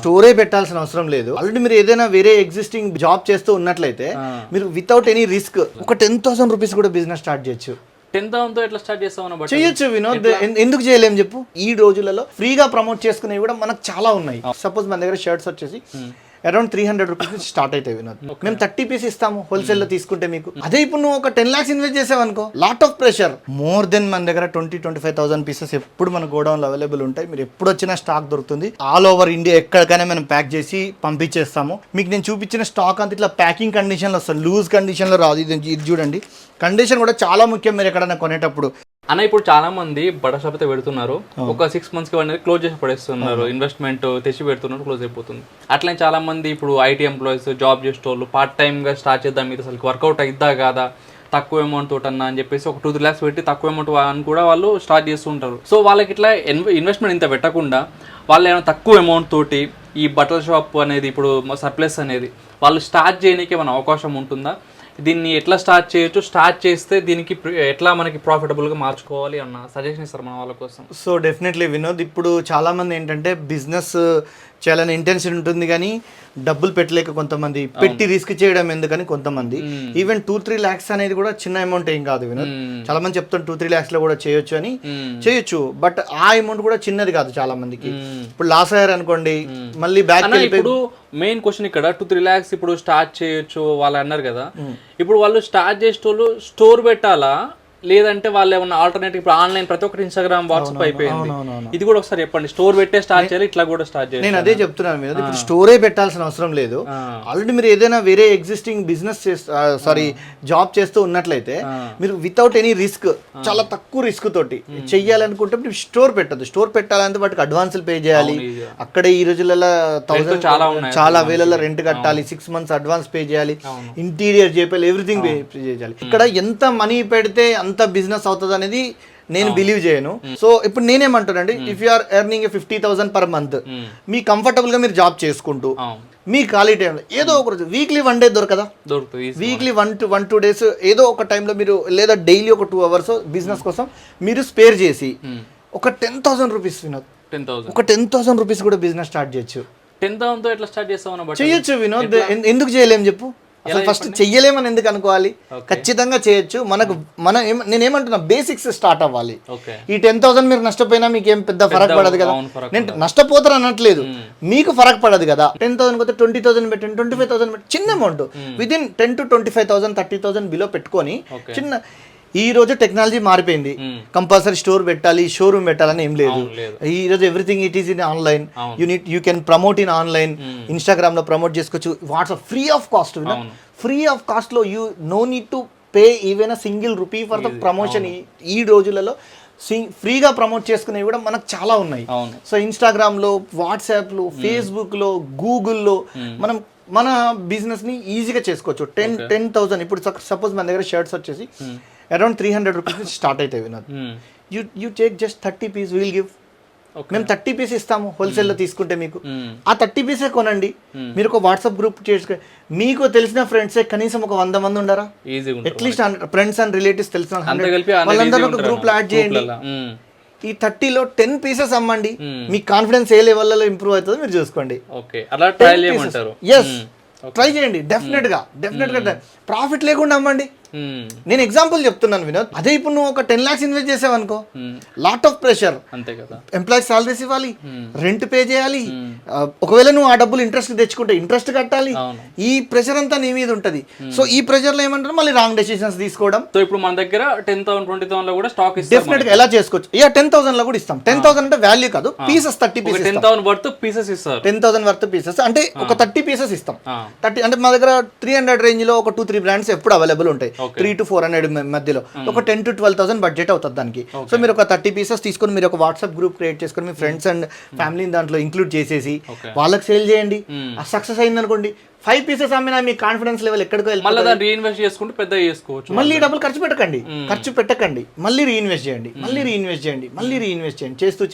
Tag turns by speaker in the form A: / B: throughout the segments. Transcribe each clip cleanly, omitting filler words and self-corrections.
A: స్టోరే పెట్టాల్సిన అవసరం లేదు. ఆల్రెడీ మీరు ఏదైనా వేరే ఎగ్జిస్టింగ్ జాబ్ చేస్తూ ఉన్నట్లయితే మీరు వితౌట్ ఎనీ రిస్క్ ఒక 10,000 రూపీస్ కూడా బిజినెస్ స్టార్ట్ చేయొచ్చు.
B: 10,000తో ఎట్లా స్టార్ట్ చేస్తామన్నా
A: చేయొచ్చు వినోద్. ఎందుకు చేయలేం చెప్పు? ఈ రోజులలో ఫ్రీగా ప్రమోట్ చేసుకునేవి కూడా మనకు చాలా ఉన్నాయి. సపోజ్ మన దగ్గర షర్ట్స్ వచ్చేసి అరౌండ్ 300 రూపీస్ నుంచి స్టార్ట్ అవుతాయి వినోద్. మేము 30 పీస్ ఇస్తాము హోల్సేల్ లో తీసుకుంటే మీకు. అదే ఇప్పుడు నువ్వు ఒక 10 lakhs ఇన్వెస్ట్ చేసావు అనుకో, lot of pressure. More than మన దగ్గర 20-25,000 పీసెస్ ఎప్పుడు మన గోడౌన్ లో అవైలబుల్ ఉంటాయి. మీరు ఎప్పుడు వచ్చినా స్టాక్ దొరుకుతుంది. ఆల్ ఓవర్ ఇండియా ఎక్కడికైనా మనం ప్యాక్ చేసి పంపించేస్తాము. మీకు నేను చూపించిన స్టాక్ అంతా ఇట్లా ప్యాకింగ్ కండిషన్ లో వస్తుంది, లూజ్ కండిషన్ లో రాదు. ఇది చూడండి, కండిషన్ కూడా చాలా ముఖ్యం మీరు ఎక్కడైనా కొనేటప్పుడు.
B: అన్న ఇప్పుడు చాలా మంది బట్టల షాప్ అయితే పెడుతున్నారు, ఒక 6 months కి అనేది క్లోజ్ చేసి పడేస్తున్నారు. ఇన్వెస్ట్మెంట్ తెచ్చి పెడుతున్నారు, క్లోజ్ అయిపోతుంది. అట్లనే చాలా మంది ఇప్పుడు ఐటీ ఎంప్లాయీస్, జాబ్ చేసేటోళ్ళు పార్ట్ టైమ్ గా స్టార్ట్ చేద్దాం, మీరు అసలు వర్కౌట్ అయిద్దా కాదా, తక్కువ అమౌంట్ తోటి అన్న అని చెప్పేసి ఒక 2-3 lakhs పెట్టి తక్కువ అమౌంట్ అని కూడా వాళ్ళు స్టార్ట్ చేస్తూ ఉంటారు. సో వాళ్ళకి ఇట్లా ఇన్వెస్ట్మెంట్ ఇంత పెట్టకుండా వాళ్ళు ఏమైనా తక్కువ అమౌంట్ తోటి ఈ బట్టల షాప్ అనేది ఇప్పుడు సర్ప్లస్ అనేది వాళ్ళు స్టార్ట్ చేయడానికి ఏమైనా అవకాశం ఉంటుందా? దీన్ని ఎట్లా స్టార్ట్ చేయొచ్చు, స్టార్ట్ చేస్తే దీనికి ఎట్లా మనకి ప్రాఫిటబుల్గా మార్చుకోవాలి అన్న సజెషన్ ఇస్తారు మన వాళ్ళ కోసం.
A: సో డెఫినెట్లీ వినోద్, ఇప్పుడు చాలామంది ఏంటంటే బిజినెస్ చేయాలని ఇంటెన్షన్ ఉంటుంది కానీ డబ్బులు పెట్టలేక కొంతమంది, పెట్టి రిస్క్ చేయడం ఎందుకని కొంతమంది. ఈవెన్ 2-3 lakhs అనేది కూడా చిన్న అమౌంట్ ఏం కాదు వినోద్. చాలా మంది చెప్తాను 2-3 lakhs లో కూడా చేయొచ్చు అని. చేయొచ్చు, బట్ ఆ అమౌంట్ కూడా చిన్నది కాదు చాలా మందికి. ఇప్పుడు లాస్ అయ్యారు అనుకోండి, మళ్ళీ బ్యాక్.
B: ఇప్పుడు మెయిన్ క్వశ్చన్ ఇక్కడ 2-3 lakhs ఇప్పుడు స్టార్ట్ చేయొచ్చు వాళ్ళు అన్నారు కదా. ఇప్పుడు వాళ్ళు స్టార్ట్ చేసేటోళ్ళు స్టోర్ పెట్టాలా, లేదంటే వాళ్ళు ఏమన్నా ఆల్టర్నేటివ్? ఇప్పుడు ఆన్లైన్ ప్రతి ఒక్కటి ఇన్స్టాగ్రామ్, వాట్సాప్ అయిపోయింది. ఇది కూడా ఒకసారి చెప్పండి. స్టోర్ పెట్టే స్టార్ట్ చేయాలి, ఇట్లా కూడా స్టార్ట్ చేయాలి?
A: నేను అదే చెప్తున్నాను మీద. ఇప్పుడు స్టోరే పెట్టాల్సిన అవసరం లేదు. ఆల్రెడీ మీరు ఏదైనా వేరే ఎగ్జిస్టింగ్ బిజినెస్ జాబ్ చేస్తూ ఉన్నట్లయితే మీరు వితౌట్ ఎనీ రిస్క్, చాలా తక్కువ రిస్క్ తోటి చెయ్యాలనుకుంటే మీరు స్టోర్ పెట్టద్దు. స్టోర్ పెట్టాలంటే వాటికి అడ్వాన్సులు పే చేయాలి. అక్కడే ఈ రోజులలో చాలా వేలలో రెంట్ కట్టాలి, 6 months అడ్వాన్స్ పే చేయాలి, ఇంటీరియర్ చేయాలి, ఎవ్రీథింగ్ పే చేయాలి. ఇక్కడ ఎంత మనీ పెడితే అంత బిజినెస్ అవుతుంది అనేది నేను బిలీవ్ చేయను. సో ఇప్పుడు నేనేమంటానండి, if you are earning 50,000 per month, మీ కంఫర్టబుల్ గా మీరు జాబ్ చేసుకుంటూ మీ ఖాళీ టైంలో ఏదో ఒక రోజు, వీక్లీ 1 day దొరకదా, వీక్లీ 1-2 days ఏదో ఒక టైంలో మీరు, లేదా డైలీ ఒక 2 hours బిజినెస్ కోసం మీరు స్పేర్ చేసి ఒక 10,000 రూపీస్ వినోద్, ఒక 10,000 రూపీస్ కూడా బిజినెస్ స్టార్ట్ చేయొచ్చు.
B: 10,000తో ఎట్లా స్టార్ట్ చేస్తామన్నా?
A: చేయొచ్చు వినోద్. ఎందుకు చేయలేం చెప్పు? అసలు ఫస్ట్ చెయ్యలేమని ఎందుకు అనుకోవాలి? ఖచ్చితంగా చేయొచ్చు. నేనేమంటున్నా, బేసిక్స్ స్టార్ట్ అవ్వాలి. ఈ 10,000 మీరు నష్టపోయినా మీకు ఏం పెద్ద ఫరక్ పడదు కదా. నేను నష్టపోతారు అనట్లేదు, మీకు ఫరక్ పడదు కదా. 10,000 పోతే 20,000 పెట్టండి, 25,000 పెట్టి చిన్న అమౌంట్ విదిన్ 10,000-25,000 30,000 బిలో పెట్టుకొని చిన్న. ఈ రోజు టెక్నాలజీ మారిపోయింది, కంపల్సరీ స్టోర్ పెట్టాలి, షోరూమ్ పెట్టాలని ఏం లేదు. ఈ రోజు everything it is in online. You can promote in online. Instagram లో ప్రమోట్ చేసుకోవచ్చు, WhatsApp free of cost. Free of cost లో you no need to pay even single rupee for the promotion. ఈ రోజులలో ఫ్రీగా ప్రమోట్ చేసుకునేవి కూడా మనకు చాలా ఉన్నాయి. సో ఇన్స్టాగ్రామ్ లో, వాట్సాప్ లో, ఫేస్బుక్ లో, గూగుల్లో మనం మన బిజినెస్ ని ఈజీగా చేసుకోవచ్చు. 10,000 ఇప్పుడు సపోజ్ మన దగ్గర షర్ట్స్ వచ్చేసి అరౌండ్ 300 రూపీస్ నుంచి స్టార్ట్ అవుతాయి Vinod. You take just 30 pieces, will give. మేము 30 పీస్ ఇస్తాము హోల్సేల్ లో తీసుకుంటే మీకు. ఆ 30 పీసే కొనండి. మీరు ఒక వాట్సాప్ గ్రూప్ చేసుకుని, మీకు తెలిసిన ఫ్రెండ్సే కనీసం ఒక 100 మంది ఉండరా, అట్లీస్ట్ ఫ్రెండ్స్ అండ్ రిలేటివ్స్ తెలిసిన వాళ్ళందరూ ఒక గ్రూప్ లో యాడ్ చేయండి. ఈ 30లో 10 pieces అమ్మండి. మీ కాన్ఫిడెన్స్ ఏ లెవెల్లో ఇంప్రూవ్ అవుతుందో మీరు చూసుకోండి. ట్రై చేయండి. డెఫినెట్ గా ప్రాఫిట్ లేకుండా అమ్మండి. నేను ఎగ్జాంపుల్ చెప్తున్నాను వినోద్. అదే ఇప్పుడు నువ్వు ఒక 10 lakhs ఇన్వెస్ట్ చేసావు అనుకో, లాట్ ఆఫ్ ప్రెషర్. అంతే కదా, ఎంప్లాయీస్ సాలరీస్ ఇవ్వాలి, రెంట్ పే చేయాలి. ఒకవేళ నువ్వు ఆ డబ్బులు ఇంట్రెస్ట్ తెచ్చుకుంటే ఇంట్రెస్ట్ కట్టాలి. ఈ ప్రెషర్ అంతా నీ మీద ఉంటది. సో ఈ ప్రెషర్ లో ఏమంటారు, మళ్ళీ రాంగ్ డెసిషన్స్ తీసుకోవడం.
B: సో ఇప్పుడు మన దగ్గర 10,000 20,000 లో కూడా స్టాక్
A: డెఫినెట్ గా ఎలా చేసుకోవచ్చు. 10,000 లో కూడా ఇస్తాం. 10,000 అంటే వాల్యూ కాదు, పీసెస్ 30 pieces.
B: 10,000 వర్త్ పీసెస్ ఇస్తారు.
A: 10,000 వర్త్ పీసెస్ అంటే ఒక 30 pieces ఇస్తాం. 30 అంటే మా దగ్గర 300 రేంజ్ లో ఒక 2-3 brands ఎప్పుడు అవైలబుల్ ఉంటాయి. 300-400 మధ్యలో ఒక 10,000-12,000 బడ్జెట్ అవుతుంది దానికి. సో మీరు ఒక 30 pieces తీసుకొని మీరు ఒక వాట్సాప్ గ్రూప్ క్రియేట్ చేసుకొని మీ ఫ్రెండ్స్ అండ్ ఫ్యామిలీని దాంట్లో ఇంక్లూడ్ చేసేసి వాళ్ళకి సేల్ చేయండి. సక్సెస్ అయింది అనుకోండి, 5 pieces అమ్మినా మీ కాన్ఫిడెన్స్ లెవెల్ ఎక్కడికో
B: మళ్ళీ దాన్ని రీఇన్వెస్ట్ చేసుకుంటే పెద్ద చేసుకోవచ్చు.
A: మళ్ళీ డబ్బులు ఖర్చు పెట్టకండి, మళ్ళీ రీఇన్వెస్ట్ చేయండి,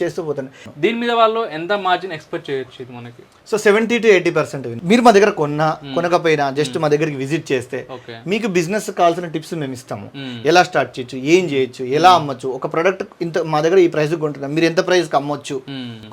A: చేస్తూ పోతండి.
B: దీని మీద వాళ్ళు ఎంత మార్జిన్ ఎక్స్పెక్ట్ చేయొచ్చు ఇది మనకి?
A: సో 70-80% మీరు మా దగ్గర కొనకపోయినా జస్ట్ మా దగ్గరికి విజిట్ చేస్తే మీకు బిజినెస్ కావాల్సిన టిప్స్ మేము ఇస్తాము. ఎలా స్టార్ట్ చేయొచ్చు, ఏం చేయొచ్చు, ఎలా అమ్మొచ్చు, ఒక ప్రొడక్ట్ ఇంత మా దగ్గర ఈ ప్రైస్ కొంటున్నాం, మీరు ఎంత ప్రైస్ కి అమ్మొచ్చు,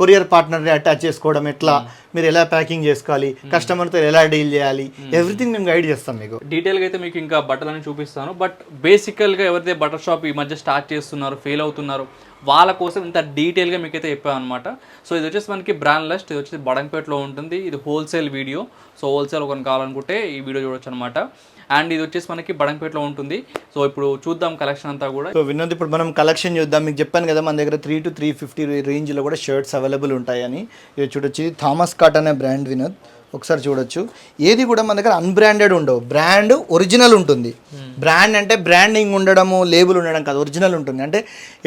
A: కొరియర్ పార్ట్నర్ అటాచ్ చేసుకోవడం ఎట్లా, మీరు ఎలా ప్యాకింగ్ చేసుకోవాలి, కస్టమర్తో ఎలా డీల్ చేయాలి, ఎవ్రీథింగ్ మేము గైడ్ చేస్తాం మీకు.
B: డీటెయిల్గా అయితే మీకు ఇంకా బట్టలని చూపిస్తాను. బట్ బేసికల్గా ఎవరైతే బటర్ షాప్ ఈ మధ్య స్టార్ట్ చేస్తున్నారు, ఫెయిల్ అవుతున్నారు, వాళ్ళ కోసం ఇంత డీటెయిల్గా మీకైతే చెప్పాను అనమాట. సో ఇది వచ్చేసి మనకి బ్రాండ్ లిస్ట్, ఇది వచ్చేసి బడంపేటలో ఉంటుంది. ఇది హోల్సేల్ వీడియో. సో హోల్సేల్ ఒకరిని కావాలనుకుంటే ఈ వీడియో చూడొచ్చు అనమాట. అండ్ ఇది వచ్చేసి మనకి బడంపేటలో ఉంటుంది. సో ఇప్పుడు చూద్దాం కలెక్షన్ అంతా కూడా.
A: సో వినోద్, ఇప్పుడు మనం కలెక్షన్ చూద్దాం. మీకు చెప్పాను కదా మన దగ్గర 3 to 350 రేంజ్లో కూడా షర్ట్స్ అవైలబుల్ ఉంటాయని. ఇది చూడొచ్చు, ఇది థామస్ స్కాట్ అనే బ్రాండ్ వినోద్, ఒకసారి చూడొచ్చు. ఏది కూడా మన దగ్గర అన్బ్రాండెడ్ ఉండవు, బ్రాండ్ ఒరిజినల్ ఉంటుంది. బ్రాండ్ అంటే బ్రాండింగ్ ఉండడము, లేబుల్ ఉండడం కాదు, ఒరిజినల్ ఉంటుంది. అంటే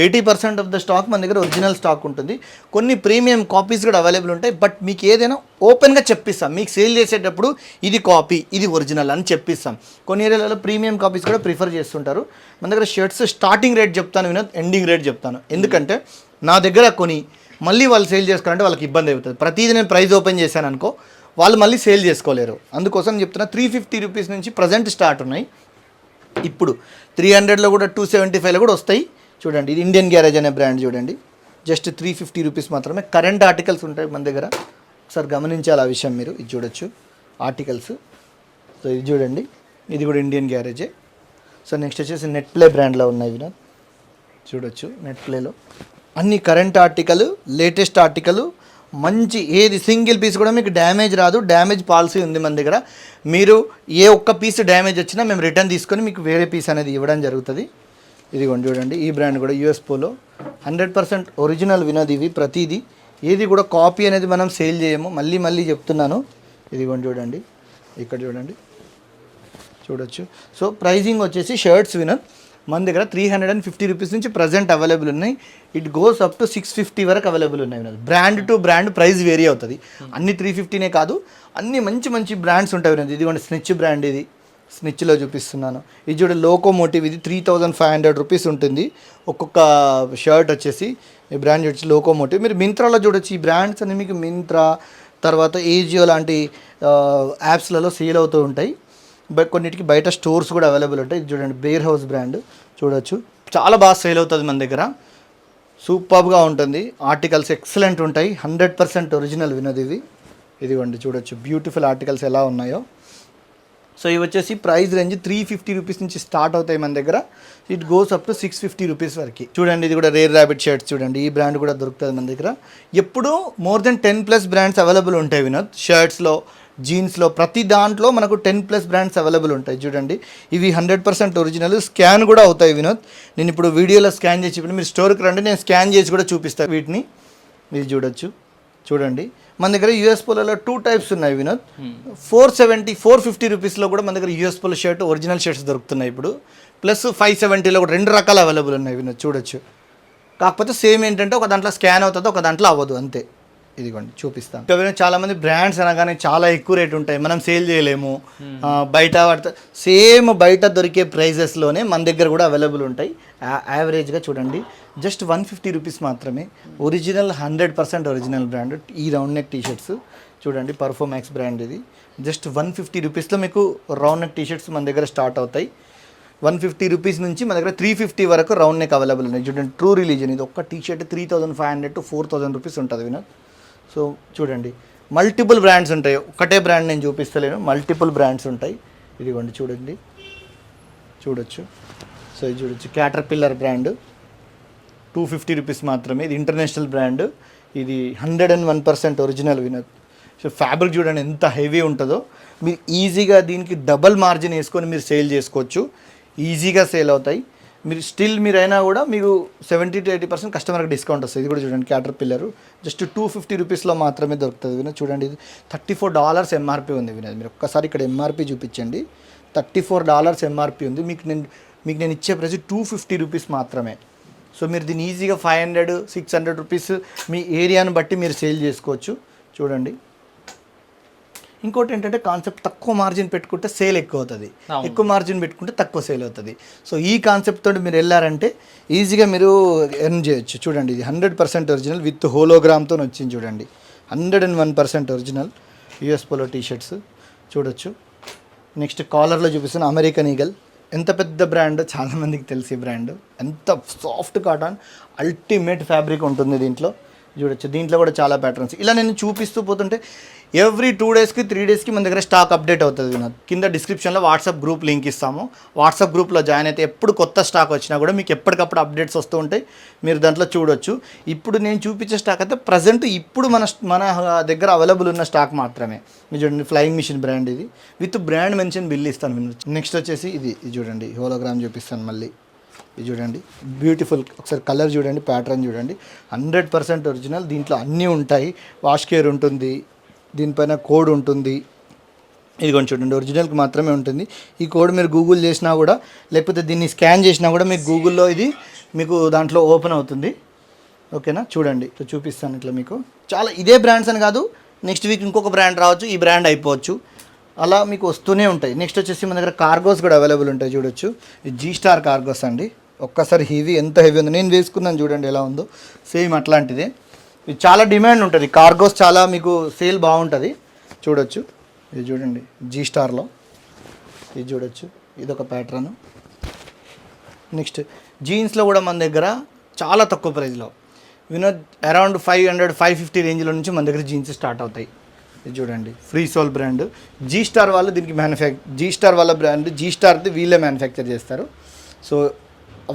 A: 80% ఆఫ్ ద స్టాక్ మన దగ్గర ఒరిజినల్ స్టాక్ ఉంటుంది. కొన్ని ప్రీమియం కాపీస్ కూడా అవైలబుల్ ఉంటాయి. బట్ మీకు ఏదైనా ఓపెన్గా చెప్పిస్తాం, మీకు సేల్ చేసేటప్పుడు ఇది కాపీ ఇది ఒరిజినల్ అని చెప్పిస్తాం. కొన్ని ఏరియాలలో ప్రీమియం కాపీస్ కూడా ప్రిఫర్ చేస్తుంటారు. మన దగ్గర షర్ట్స్ స్టార్టింగ్ రేట్ చెప్తాను వినోద్, ఎండింగ్ రేట్ చెప్తాను. ఎందుకంటే నా దగ్గర కొని మళ్ళీ వాళ్ళు సేల్ చేసుకోవాలంటే వాళ్ళకి ఇబ్బంది అవుతుంది. ప్రతిదీ నేను ప్రైస్ ఓపెన్ చేశాను అనుకో, వాళ్ళు మళ్ళీ సేల్ చేసుకోలేరు. అందుకోసం చెప్తున్నా 350 రూపీస్ నుంచి ప్రజెంట్ స్టార్ట్ ఉన్నాయి. ఇప్పుడు 300లో కూడా 275లో కూడా వస్తాయి. చూడండి, ఇది ఇండియన్ గ్యారేజ్ అనే బ్రాండ్ చూడండి, జస్ట్ 350 రూపీస్ మాత్రమే. కరెంట్ ఆర్టికల్స్ ఉంటాయి మన దగ్గర, ఒకసారి గమనించాలి ఆ విషయం మీరు. ఇది చూడొచ్చు ఆర్టికల్స్. సో ఇది చూడండి, ఇది కూడా ఇండియన్ గ్యారేజే. సో నెక్స్ట్ వచ్చేసి నెట్ ప్లే బ్రాండ్లో ఉన్నాయి వినోద్, చూడొచ్చు. నెట్ ప్లేలో అన్ని కరెంట్ ఆర్టికల్, లేటెస్ట్ ఆర్టికల్, మంచి ఏది సింగిల్ పీస్ కూడా మీకు డ్యామేజ్ రాదు. డ్యామేజ్ పాలసీ ఉంది మన దగ్గర. మీరు ఏ ఒక్క పీస్ డ్యామేజ్ వచ్చినా మేము రిటర్న్ తీసుకొని మీకు వేరే పీస్ అనేది ఇవ్వడం జరుగుతుంది. ఇదిగోండి చూడండి, ఈ బ్రాండ్ కూడా యూఎస్ పోలో 100% ఒరిజినల్ వినోద్. ఇవి ప్రతిదీ ఏది కూడా కాపీ అనేది మనం సేల్ చేయము, మళ్ళీ మళ్ళీ చెప్తున్నాను. ఇదిగోండి చూడండి, ఇక్కడ చూడండి, చూడొచ్చు. సో ప్రైజింగ్ వచ్చేసి షర్ట్స్ వినోద్ మన దగ్గర 350 రూపీస్ నుంచి ప్రజెంట్ అవైలబుల్ ఉన్నాయి. ఇట్ గోస్ అప్ టు 650 వరకు అవైలబుల్ ఉన్నాయి. Brand to brand price vary అవుతుంది. అన్ని 350నే కాదు, అన్ని మంచి మంచి బ్రాండ్స్ ఉంటాయి. ఇదిగోండి స్నిచ్ బ్రాండ్, ఇది స్నిచ్లో చూపిస్తున్నాను. ఇది చూడ లోకోమోటివ్, ఇది 3500 రూపీస్ ఉంటుంది ఒక్కొక్క షర్ట్ వచ్చేసి. ఈ బ్రాండ్ వచ్చి లోకోమోటివ్. మీరు మింత్రాలో చూడొచ్చు, ఈ బ్రాండ్స్ అన్ని మీకు మింత్రా తర్వాత ఏజియో లాంటి యాప్స్లలో సేల్ అవుతూ ఉంటాయి. కొన్నిటికి బయట స్టోర్స్ కూడా అవైలబుల్ ఉంటాయి. ఇది చూడండి, బేర్ హౌస్ బ్రాండ్ చూడొచ్చు, చాలా బాగా సేల్ అవుతుంది మన దగ్గర. సూపర్గా ఉంటుంది, ఆర్టికల్స్ ఎక్సలెంట్ ఉంటాయి, 100% ఒరిజినల్ వినోద్ ఇవి. ఇదిగోండి చూడొచ్చు, బ్యూటిఫుల్ ఆర్టికల్స్ ఎలా ఉన్నాయో. సో ఇవి వచ్చేసి ప్రైస్ రేంజ్ 350 రూపీస్ నుంచి స్టార్ట్ అవుతాయి మన దగ్గర. It goes up to 650 rupees వరకు. చూడండి, ఇది కూడా రేర్ ర్యాబిట్ షర్ట్స్ చూడండి, ఈ బ్రాండ్ కూడా దొరుకుతుంది మన దగ్గర. ఎప్పుడు మోర్ దెన్ 10+ బ్రాండ్స్ అవైలబుల్ ఉంటాయి వినోద్. షర్ట్స్లో, జీన్స్లో, ప్రతి దాంట్లో మనకు 10+ బ్రాండ్స్ అవైలబుల్ ఉంటాయి. చూడండి, ఇవి 100% ఒరిజినల్, స్కాన్ కూడా అవుతాయి వినోద్. నేను ఇప్పుడు వీడియోలో స్కాన్ చేసి ఇప్పుడు మీరు స్టోర్కి రండి, నేను స్కాన్ చేసి కూడా చూపిస్తాను వీటిని. ఇది చూడొచ్చు, చూడండి. మన దగ్గర యూఎస్ పోలో 2 టైప్స్ ఉన్నాయి వినోద్. 470, 450 రూపీస్లో కూడా మన దగ్గర US polo shirt original shirts దొరుకుతున్నాయి ఇప్పుడు. ప్లస్ 570లో కూడా 2 రకాలు అవైలబుల్ ఉన్నాయి వినోద్, చూడొచ్చు. కాకపోతే సేమ్ ఏంటంటే ఒక దాంట్లో స్కాన్ అవుతుంది, ఒక దాంట్లో అవ్వదు, అంతే. ఇదిగోండి చూపిస్తాను. చాలా మంది బ్రాండ్స్ అనగానే చాలా ఎక్కువ రేట్ ఉంటాయి, మనం సేల్ చేయలేము, బయట సేమ్ బయట దొరికే ప్రైజెస్లోనే మన దగ్గర కూడా అవైలబుల్ ఉంటాయి. యావరేజ్గా చూడండి, జస్ట్ 150 రూపీస్ మాత్రమే. Original 100% original brand. ఈ రౌండ్ నెక్ టీషర్ట్స్ చూడండి, పర్ఫోమాక్స్ బ్రాండ్ ఇది. జస్ట్ 150 రూపీస్లో మీకు రౌండ్ నెక్ టీషర్ట్స్ మన దగ్గర స్టార్ట్ అవుతాయి. 150 రూపీస్ నుంచి మన దగ్గర 350 వరకు రౌండ్ నెక్ అవైలబుల్ ఉన్నాయి. చూడండి, ట్రూ రిలీజన్, ఇది ఒక్క టీషర్ట్ 3500 to 4000 రూపీస్ ఉంటుంది వినోద్. సో చూడండి, మల్టిపుల్ బ్రాండ్స్ ఉంటాయి, ఒకటే బ్రాండ్ నేను చూపిస్తలేను, మల్టిపుల్ బ్రాండ్స్ ఉంటాయి. ఇదిగోండి చూడండి, చూడొచ్చు. సో ఇది చూడొచ్చు, క్యాటర్ పిల్లర్ బ్రాండ్ 250 రూపీస్ మాత్రమే. ఇది ఇంటర్నేషనల్ బ్రాండ్, ఇది 101% ఒరిజినల్ వినోద్. సో ఫ్యాబ్రిక్ చూడండి ఎంత హెవీ ఉంటుందో. మీరు ఈజీగా దీనికి డబల్ మార్జిన్ వేసుకొని మీరు సేల్ చేసుకోవచ్చు, ఈజీగా సేల్ అవుతాయి. మీరు స్టిల్ మీరైనా కూడా మీకు 70 to 80% కస్టమర్కి డిస్కౌంట్ వస్తుంది. ఇది కూడా చూడండి, క్యాటర్ పిల్లరు జస్ట్ 250 రూపీస్లో మాత్రమే దొరుకుతుంది వినోద్. చూడండి, ఇది $34 ఎంఆర్పి ఉంది వినోద్. మీరు ఒక్కసారి ఇక్కడ ఎంఆర్పి చూపించండి, $34 ఎంఆర్పి ఉంది. మీకు నేను ఇచ్చే ప్రైస్ 250 రూపీస్ మాత్రమే. సో మీరు దీన్ని ఈజీగా 500, 600 రూపీస్ మీ ఏరియాను బట్టి మీరు సేల్ చేసుకోవచ్చు. చూడండి, ఇంకోటి ఏంటంటే కాన్సెప్ట్, తక్కువ మార్జిన్ పెట్టుకుంటే సేల్ ఎక్కువ అవుతుంది, ఎక్కువ మార్జిన్ పెట్టుకుంటే తక్కువ సేల్ అవుతుంది. సో ఈ కాన్సెప్ట్ తోటి మీరు వెళ్ళారంటే ఈజీగా మీరు ఎర్న్ చేయొచ్చు. చూడండి, ఇది 100% ఒరిజినల్ విత్ హోలోగ్రామ్తో వచ్చింది. చూడండి, 101% ఒరిజినల్ యూఎస్ పోలో టీషర్ట్స్ చూడొచ్చు. నెక్స్ట్ కాలర్లో చూపిస్తున్న అమెరికన్ ఈగల్, ఎంత పెద్ద బ్రాండ్, చాలామందికి తెలిసి బ్రాండ్. ఎంత సాఫ్ట్ కాటన్, అల్టిమేట్ ఫ్యాబ్రిక్ ఉంటుంది దీంట్లో. చూడొచ్చు. దీంట్లో కూడా చాలా ప్యాటర్న్స్ ఇలా నేను చూపిస్తూ పోతుంటే ఎవ్రీ 2 డేస్కి 3 డేస్కి మన దగ్గర స్టాక్ అప్డేట్ అవుతుంది వినోద్. కింద డిస్క్రిప్షన్లో వాట్సాప్ గ్రూప్ లింక్ ఇస్తాము. వాట్సాప్ గ్రూప్లో జాయిన్ అయితే ఎప్పుడు కొత్త స్టాక్ వచ్చినా కూడా మీకు ఎప్పటికప్పుడు అప్డేట్స్ వస్తూ ఉంటాయి, మీరు దాంట్లో చూడొచ్చు. ఇప్పుడు నేను చూపించే స్టాక్ అయితే ప్రజెంట్ ఇప్పుడు మన దగ్గర అవైలబుల్ ఉన్న స్టాక్ మాత్రమే. మీరు చూడండి, ఫ్లయింగ్ మిషన్ బ్రాండ్ ఇది, విత్ బ్రాండ్ మెన్షన్ బిల్ ఇస్తాను వినోద్. నెక్స్ట్ వచ్చేసి ఇది చూడండి, హోలోగ్రామ్ చూపిస్తాను మళ్ళీ. ఇది చూడండి, బ్యూటిఫుల్. ఒకసారి కలర్ చూడండి, ప్యాటర్న్ చూడండి, 100% ఒరిజినల్. దీంట్లో అన్నీ ఉంటాయి. వాష్ కేర్ ఉంటుంది, దీనిపైన కోడ్ ఉంటుంది. ఇది కొంచెం చూడండి, ఒరిజినల్కి మాత్రమే ఉంటుంది. ఈ కోడ్ మీరు గూగుల్ చేసినా కూడా, లేకపోతే దీన్ని స్కాన్ చేసినా కూడా మీకు గూగుల్లో ఇది మీకు దాంట్లో ఓపెన్ అవుతుంది. ఓకేనా, చూడండి చూపిస్తాను ఇట్లా మీకు. చాలా ఇదే బ్రాండ్స్ అని కాదు, నెక్స్ట్ వీక్ ఇంకొక బ్రాండ్ రావచ్చు, ఈ బ్రాండ్ అయిపోవచ్చు, అలా మీకు వస్తూనే ఉంటాయి. నెక్స్ట్ వచ్చేసి మన దగ్గర కార్గోస్ కూడా అవైలబుల్ ఉంటాయి. చూడొచ్చు, ఇది G-Star కార్గోస్ అండి. ఒక్కసారి హెవీ, ఎంత హెవీ ఉంది, నేను వేసుకున్నాను చూడండి ఎలా ఉందో, సేమ్ అట్లాంటిదే. ఇది చాలా డిమాండ్ ఉంటుంది కార్గోస్, చాలా మీకు సేల్ బాగుంటుంది. చూడొచ్చు, ఇది చూడండి G-Starలో, ఇది చూడొచ్చు, ఇది ఒక ప్యాటర్న్. నెక్స్ట్ జీన్స్లో కూడా మన దగ్గర చాలా తక్కువ ప్రైస్లో వినోద్, అరౌండ్ 500-550 రేంజ్లో నుంచి మన దగ్గర జీన్స్ స్టార్ట్ అవుతాయి. ఇది చూడండి, ఫ్రీ సోల్ బ్రాండ్. G-Star వాళ్ళు దీనికి G-Star వాళ్ళ బ్రాండ్, G-Starది వీళ్ళే మ్యానుఫ్యాక్చర్ చేస్తారు. సో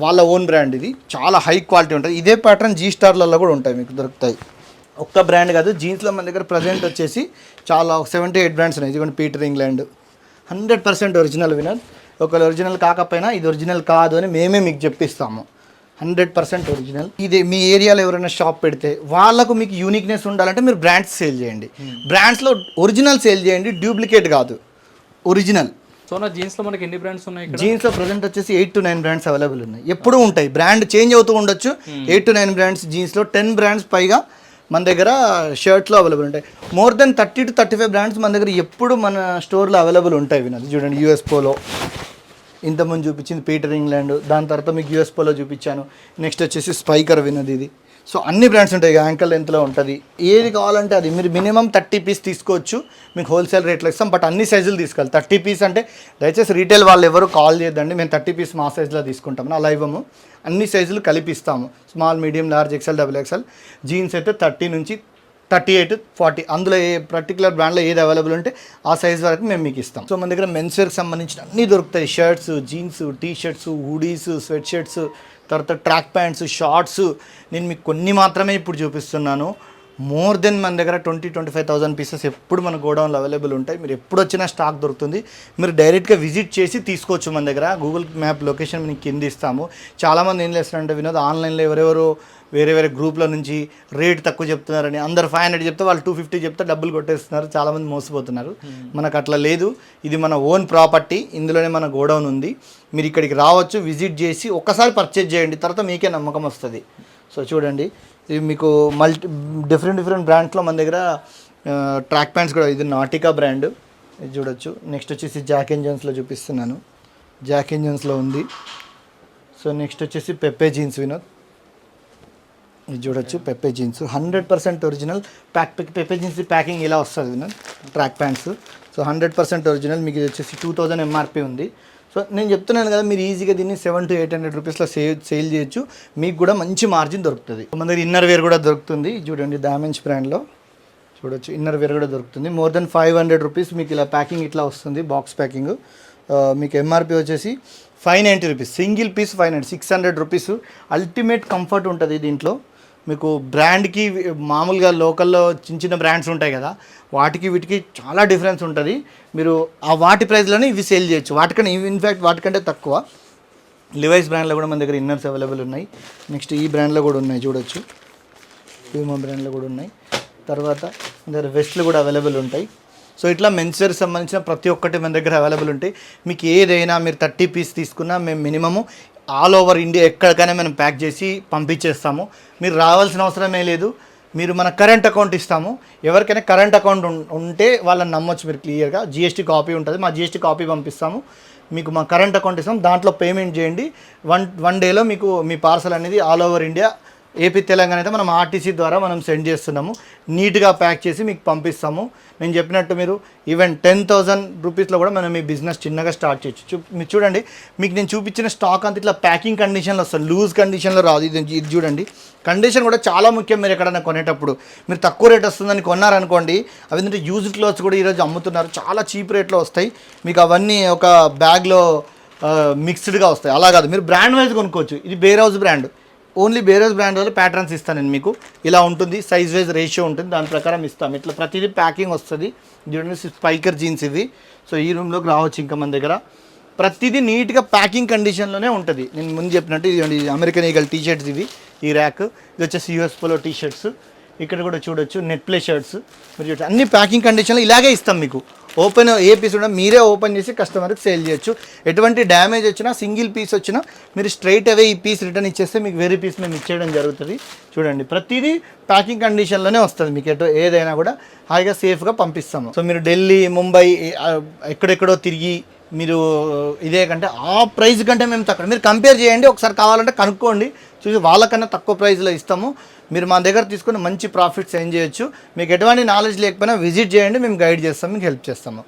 A: వాళ్ళ ఓన్ బ్రాండ్ ఇది, చాలా హై క్వాలిటీ ఉంటుంది. ఇదే ప్యాటర్న్ G-Starలలో కూడా ఉంటాయి, మీకు దొరుకుతాయి. ఒక్క బ్రాండ్ కాదు, జీన్స్లో మన దగ్గర ప్రజెంట్ వచ్చేసి చాలా 7-8 బ్రాండ్స్ ఉన్నాయి. ఇదిగోండి, పీటర్ ఇంగ్లాండ్ 100% ఒరిజినల్ వినోద్. ఒకవేళ ఒరిజినల్ కాకపోయినా ఇది ఒరిజినల్ కాదు అని మేమే మీకు చెప్పిస్తాము. 100% ఒరిజినల్. ఇది మీ ఏరియాలో ఎవరైనా షాప్ పెడితే వాళ్ళకు మీకు యూనిక్నెస్ ఉండాలంటే మీరు బ్రాండ్స్ సేల్ చేయండి. బ్రాండ్స్లో ఒరిజినల్ సేల్ చేయండి, డూప్లికేట్ కాదు, ఒరిజినల్.
B: సో నా జీన్స్లో మనకి ఎన్ని బ్రాండ్స్ ఉన్నాయి?
A: జీన్స్లో ప్రజెంట్ వచ్చేసి 8-9 బ్రాండ్స్ అవైలబుల్ ఉన్నాయి. ఎప్పుడూ ఉంటాయి, బ్రాండ్ చేంజ్ అవుతూ ఉండొచ్చు. 8-9 బ్రాండ్స్ జీన్స్లో, 10 బ్రాండ్స్ పైగా మన దగ్గర షర్ట్లో అవైలబుల్ ఉంటాయి. మోర్ దెన్ 30-35 బ్రాండ్స్ మన దగ్గర ఎప్పుడు మన స్టోర్లో అవైలబుల్ ఉంటాయి వినోద్. చూడండి, US పోలో ఇంతకుముందు చూపించింది, పీటర్ ఇంగ్లాండ్, దాని తర్వాత మీకు US పోలో చూపించాను. నెక్స్ట్ వచ్చేసి స్పైకర్ వినోద్ ఇది. సో అన్ని బ్రాండ్స్ ఉంటాయి, యాంకల్ లెంత్లో ఉంటుంది. ఏది కావాలంటే అది మీరు మినిమం 30 పీస్ తీసుకోవచ్చు, మీకు హోల్సేల్ రేట్లో ఇస్తాం. బట్ అన్ని సైజులు తీసుకోవాలి. 30 పీస్ అంటే దయచేసి రీటైల్ వాళ్ళు ఎవరు కాల్ చేయొద్దండి, మేము 30 పీస్ మా సైజులో తీసుకుంటాము, అలా ఇవ్వము. అన్ని సైజులు కలిపిస్తాము, small, medium, large, XL, XXL. Jeans అయితే 30 నుంచి 38-40, అందులో ఏ పర్టికులర్ బ్రాండ్లో ఏది అవైలబుల్ ఉంటే ఆ సైజ్ వరకు మేము మీకు ఇస్తాం. సో మన దగ్గర మెన్స్ వేర్కి సంబంధించిన అన్నీ దొరుకుతాయి. Shirts, jeans, T shirts, hoodies, sweat shirts, తర్వాత ట్రాక్ ప్యాంట్స్, షార్ట్స్. నేను మీకు కొన్ని మాత్రమే ఇప్పుడు చూపిస్తున్నాను. మోర్ దెన్ మన దగ్గర 20-25,000 పీసెస్ ఎప్పుడు మన గోడౌన్లో అవైలబుల్ ఉంటాయి. మీరు ఎప్పుడు వచ్చినా స్టాక్ దొరుకుతుంది. మీరు డైరెక్ట్గా విజిట్ చేసి తీసుకోవచ్చు. మన దగ్గర గూగుల్ మ్యాప్ లొకేషన్ మీకు కింద ఇస్తాము. చాలామంది ఏం చేస్తారంటే వినోద్, ఆన్లైన్లో ఎవరెవరో వేరే గ్రూప్ల నుంచి రేట్ తక్కువ చెప్తున్నారని, అందరు 500 చెప్తే వాళ్ళు 250 చెప్తే డబ్బులు కొట్టేస్తున్నారు, చాలామంది మోసపోతున్నారు. మనకు అట్లా లేదు, ఇది మన ఓన్ ప్రాపర్టీ, ఇందులోనే మన గోడౌన్ ఉంది. మీరు ఇక్కడికి రావచ్చు, విజిట్ చేసి ఒక్కసారి పర్చేజ్ చేయండి, తర్వాత మీకే నమ్మకం వస్తుంది. సో చూడండి, ఇది మీకు డిఫరెంట్ బ్రాండ్స్లో మన దగ్గర ట్రాక్ ప్యాంట్స్ కూడా. ఇది నాటికా బ్రాండ్, ఇది చూడొచ్చు. నెక్స్ట్ వచ్చేసి జాక్ అండ్ జోన్స్లో చూపిస్తున్నాను, జాక్ అండ్ జోన్స్లో ఉంది. సో నెక్స్ట్ వచ్చేసి పెప్పే జీన్స్ వినోద్, ఇది చూడొచ్చు, Pepe jeans 100% original. Pepe jeans packing ఇలా వస్తుంది Vinod, track pants. So 100% original. మీకు ఇది వచ్చేసి 2000 MRP ఉంది. సో నేను చెప్తున్నాను కదా, మీరు ఈజీగా దీన్ని 700-800 రూపీస్లో సేల్ చేయొచ్చు, మీకు కూడా మంచి మార్జిన్ దొరుకుతుంది. మన దగ్గర ఇన్నర్ వేర్ కూడా దొరుకుతుంది. చూడండి, డామెన్స్ బ్రాండ్లో చూడొచ్చు, ఇన్నర్ వేర్ కూడా దొరుకుతుంది. మోర్ దెన్ 500 రూపీస్ మీకు ఇలా ప్యాకింగ్ ఇట్లా వస్తుంది, బాక్స్ ప్యాకింగ్. మీకు MRP వచ్చేసి 590 rupees, single piece 590, 600 rupees. Ultimate comfort ఉంటుంది దీంట్లో. మీకు బ్రాండ్కి మామూలుగా లోకల్లో చిన్న బ్రాండ్స్ ఉంటాయి కదా, వాటికి వీటికి చాలా డిఫరెన్స్ ఉంటుంది. మీరు ఆ వాటి ప్రైస్లోనే ఇవి సేల్ చేయొచ్చు, వాటికన్నా ఇన్ఫ్యాక్ట్ వాటికంటే తక్కువ. లివైస్ బ్రాండ్లో కూడా మన దగ్గర ఇన్నర్స్ అవైలబుల్ ఉన్నాయి. నెక్స్ట్ ఈ బ్రాండ్లో కూడా ఉన్నాయి, చూడొచ్చు, ప్యూమా బ్రాండ్లో కూడా ఉన్నాయి. తర్వాత మన దగ్గర వెస్ట్లు కూడా అవైలబుల్ ఉంటాయి. సో ఇట్లా మెన్స్వేర్కి సంబంధించిన ప్రతి ఒక్కటి మన దగ్గర అవైలబుల్ ఉంటాయి. మీకు ఏదైనా మీరు 30 పీస్ తీసుకున్నా మేము మినిమము ఆల్ ఓవర్ ఇండియా ఎక్కడికైనా మనం ప్యాక్ చేసి పంపించేస్తాము. మీరు రావాల్సిన అవసరమే లేదు. మీరు మన కరెంట్ అకౌంట్ ఇస్తాము. ఎవరికైనా కరెంట్ అకౌంట్ ఉంటే వాళ్ళని నమ్మొచ్చు మీరు క్లియర్గా. GST కాపీ ఉంటుంది, మా GST కాపీ పంపిస్తాము. మీకు మా కరెంట్ అకౌంట్ ఇస్తాం, దాంట్లో పేమెంట్ చేయండి. వన్ డేలో మీకు మీ పార్సల్ అనేది all over India AP Telangana అయితే మనం ఆర్టీసీ ద్వారా మనం సెండ్ చేస్తున్నాము, నీట్గా ప్యాక్ చేసి మీకు పంపిస్తాము. నేను చెప్పినట్టు మీరు ఈవెన్ 10,000 రూపీస్లో కూడా మనం మీ బిజినెస్ చిన్నగా స్టార్ట్ చేయొచ్చు. మీరు చూడండి, మీకు నేను చూపించిన స్టాక్ అంతా ఇట్లా ప్యాకింగ్ కండిషన్లో వస్తుంది, లూజ్ కండిషన్లో రాదు. ఇది చూడండి, కండిషన్ కూడా చాలా ముఖ్యం. మీరు ఎక్కడైనా కొనేటప్పుడు మీరు తక్కువ రేట్ వస్తుందని కొన్నారనుకోండి, అవి ఏంటంటే యూజ్డ్ క్లోత్స్ కూడా ఈరోజు అమ్ముతున్నారు, చాలా చీప్ రేట్లో వస్తాయి మీకు. అవన్నీ ఒక బ్యాగ్లో మిక్స్డ్గా వస్తాయి. అలా కాదు, మీరు బ్రాండ్ వైజ్ కొనుక్కోవచ్చు. ఇది Bear House brand, only Bear House brand వల్ల ప్యాటర్న్స్ ఇస్తాను నేను మీకు. ఇలా ఉంటుంది, సైజ్ వైజ్ రేషియో ఉంటుంది, దాని ప్రకారం ఇస్తాం. ఇట్లా ప్రతిదీ ప్యాకింగ్ వస్తుంది. చూడండి, స్పైకర్ జీన్స్ ఇవి. సో ఈ రూమ్లోకి రావచ్చు. ఇంకా మన దగ్గర ప్రతిదీ నీట్గా ప్యాకింగ్ కండిషన్లోనే ఉంటుంది. నేను ముందు చెప్పినట్టు ఇది అమెరికన్ ఈగల్ టీ షర్ట్స్ ఇవి, ఈ ర్యాక్. ఇది వచ్చేసి యూఎస్ పోలో టీ షర్ట్స్. ఇక్కడ కూడా చూడొచ్చు నెట్ ప్లే షర్ట్స్. మీరు చూడండి, అన్ని ప్యాకింగ్ కండిషన్లో ఇలాగే ఇస్తాం మీకు. ఓపెన్ ఏ పీస్ కూడా మీరే ఓపెన్ చేసి కస్టమర్కి సేల్ చేయొచ్చు. ఎటువంటి డ్యామేజ్ వచ్చినా, సింగిల్ పీస్ వచ్చినా మీరు స్ట్రైట్ అవే ఈ పీస్ రిటర్న్ ఇచ్చేస్తే మీకు వేరే పీస్ మేము ఇచ్చేయడం జరుగుతుంది. చూడండి, ప్రతిదీ ప్యాకింగ్ కండిషన్లోనే వస్తుంది మీకు. ఏదైనా కూడా హాయిగా సేఫ్గా పంపిస్తాము. సో మీరు ఢిల్లీ, ముంబై ఎక్కడెక్కడో తిరిగి మీరు ఇదే కంటే ఆ ప్రైస్ కంటే మేము తక్కువ, మీరు కంపేర్ చేయండి ఒకసారి, కావాలంటే కనుక్కోండి, చూసి వాళ్ళకన్నా తక్కువ ప్రైస్లో ఇస్తాము. మీరు మా దగ్గర తీసుకొని మంచి ప్రాఫిట్స్ ఏం చేయొచ్చు. మీకు ఎటువంటి నాలెడ్జ్ లేకపోయినా విజిట్ చేయండి, మేము గైడ్ చేస్తాం, మీకు హెల్ప్ చేస్తాము.